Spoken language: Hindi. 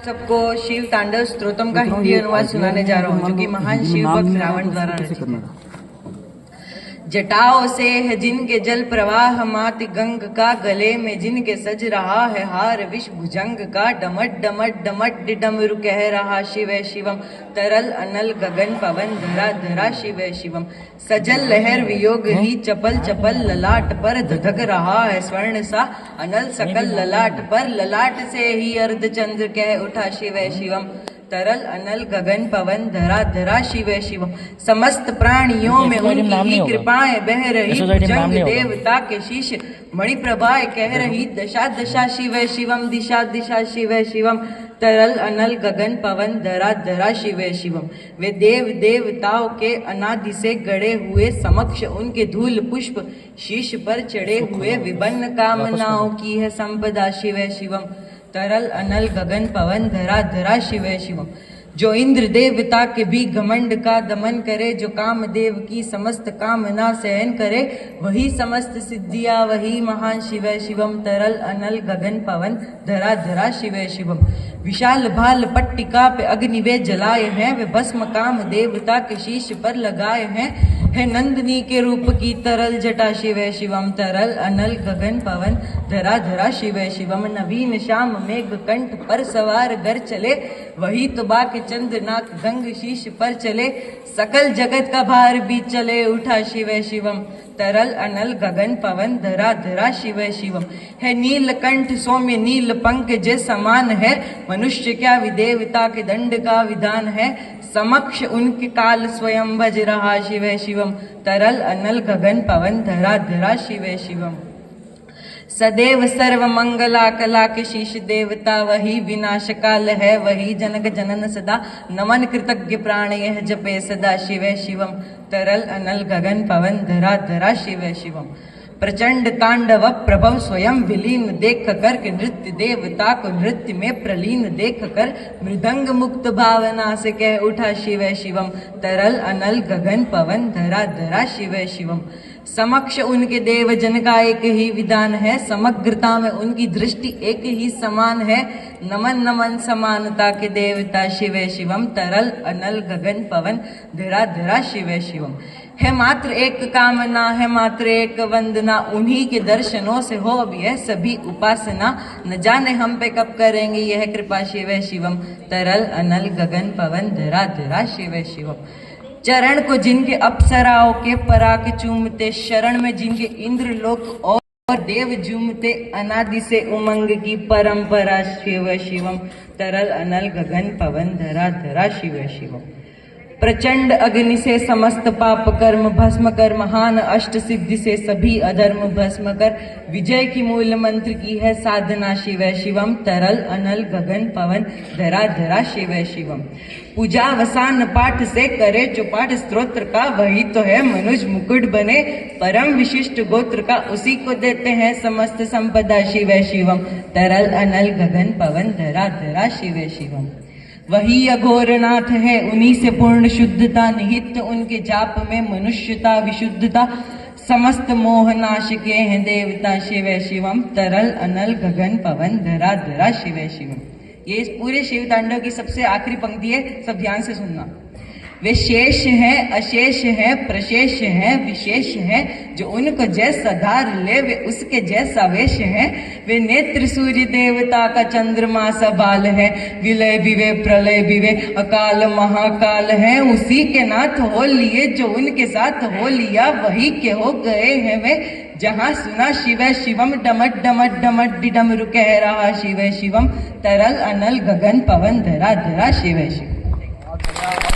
सबको शिव तांडव स्तोत्रम का हिंदी अनुवाद सुनाने जा रहा हूँ, जो कि महान शिव भक्त रावण द्वारा रचित है। जटाओं से है जिनके जल प्रवाह, माति गंग का गले में जिनके सज रहा है हार, विष भुजंग का डमट डमट डमट डमरू कह रहा शिवे शिवम। तरल अनल गगन पवन धरा धरा शिवे शिवम। सजल लहर वियोग ही चपल चपल ललाट पर धधक रहा है स्वर्ण सा अनल सकल ललाट पर, ललाट से ही अर्ध चंद्र कह उठा शिवे शिवम। तरल अनल गगन पवन धरा धरा शिवे शिवम। समस्त प्राणियों में उनकी कृपाएं बह रही, भुजंग देवता के शीश मणिप्रभाएं कह रही, दशा दशा शिवे शिवम दिशा दिशा शिवे शिवम। तरल अनल गगन पवन धरा धरा शिवे शिवम। वे देव देवताओं के अनादि से गड़े हुए, समक्ष उनके धूल पुष्प शीश पर चढ़े हुए, विभिन्न कामनाओं की है संपदा शिवे शिवम। तरल अनल गगन पवन धरा धरा शिवे शिवम। जो इंद्र देवता के भी घमंड का दमन करे, जो कामदेव की समस्त कामना सहन करे, वही समस्त सिद्धियां वही महान शिवे शिवम। तरल अनल गगन पवन धरा धरा शिवे शिवम। विशाल भाल पट्टिका पे अग्नि वे जलाए हैं, वे भस्म काम देवता के शीश पर लगाए हैं, है नंदिनी के रूप की तरल जटा शिवे शिवम। तरल अनल गगन पवन धरा धरा शिवे शिवम। नवीन श्याम मेघ कंठ पर सवार घर चले, वही तो बाके चंद्रनाथ गंग शीश पर चले, सकल जगत का भार भी चले उठा शिवे शिवम। तरल अनल गगन पवन धरा धरा शिवे शिवम। है नीलकंठ सौम्य नील पंख जे समान है, मनुष्य क्या विदेवता के दंड का विधान है, समक्ष उनके काल स्वयं बज रहा शिवे शिवम। तरल अनल गगन पवन धरा धरा शिवे शिवम। सदैव सर्व मंगला कला के शीश देवता वही, विनाश काल है वही, जनक जनन सदा नमन कृतज्ञ प्राण यह जपे सदा शिवे शिवम। तरल अनल गगन पवन धरा धरा शिवे शिवम। प्रचंड तांडव प्रभव स्वयं विलीन देख कर के, नृत्य देवता को नृत्य में प्रलीन देख कर, मृदंग मुक्त भावना से कह उठा शिवे शिवम। तरल अनल गगन पवन धरा धरा शिवे शिवम। समक्ष उनके देव जन का एक ही विधान है, समग्रता में उनकी दृष्टि एक ही समान है, नमन नमन समानता के देवता शिवे शिवम। तरल अनल गगन पवन धरा धरा शिवे शिवम। है मात्र एक कामना, है मात्र एक वंदना, उन्हीं के दर्शनों से हो अब यह सभी उपासना, न जाने हम पे कब करेंगे यह कृपा शिवे शिवम। तरल अनल गगन पवन धरा धरा शिवे शिवम। चरण को जिनके अप्सराओं के पराग चूमते, शरण में जिनके इंद्र लोक और देव झूमते, अनादि से उमंग की परंपरा शिव शिवम। तरल अनल गगन पवन धरा धरा शिव शिवम। प्रचंड अग्नि से समस्त पाप कर्म भस्म कर, महान अष्ट सिद्धि से सभी अधर्म भस्म कर, विजय की मूल मंत्र की है साधना शिवे शिवम। तरल अनल गगन पवन धरा धरा शिवे शिवम। पूजा वसान पाठ से करे जो पाठ स्तोत्र का, वही तो है मनुज मुकुट बने परम विशिष्ट गोत्र का, उसी को देते हैं समस्त संपदा शिवे शिवम। तरल अनल गगन पवन धरा धरा शिवे शिवम। वही अघोरनाथ है उन्हीं से पूर्ण शुद्धता, निहित उनके जाप में मनुष्यता विशुद्धता, समस्त मोहनाश के हैं देवता शिवे शिवम। तरल अनल गगन पवन धरा धरा शिवे शिवम। ये इस पूरे शिव तांडव की सबसे आखिरी पंक्ति है, सब ध्यान से सुनना। वे शेष हैं अशेष हैं प्रशेष हैं विशेष हैं, जो उनको जैसा धार ले वे उसके जैसा वेश हैं। वे नेत्र सूर्य देवता का चंद्रमा सा बाल है, विलय विवे प्रलय विवे अकाल महाकाल है, उसी के नाथ हो लिए जो उनके साथ हो लिया, वही के हो गए हैं वे जहाँ सुना शिवे शिवम। डमट डमट डमट डमरू कह रहा शिवे शिवम। तरल अनल गगन पवन धरा धरा शिवे शिवम।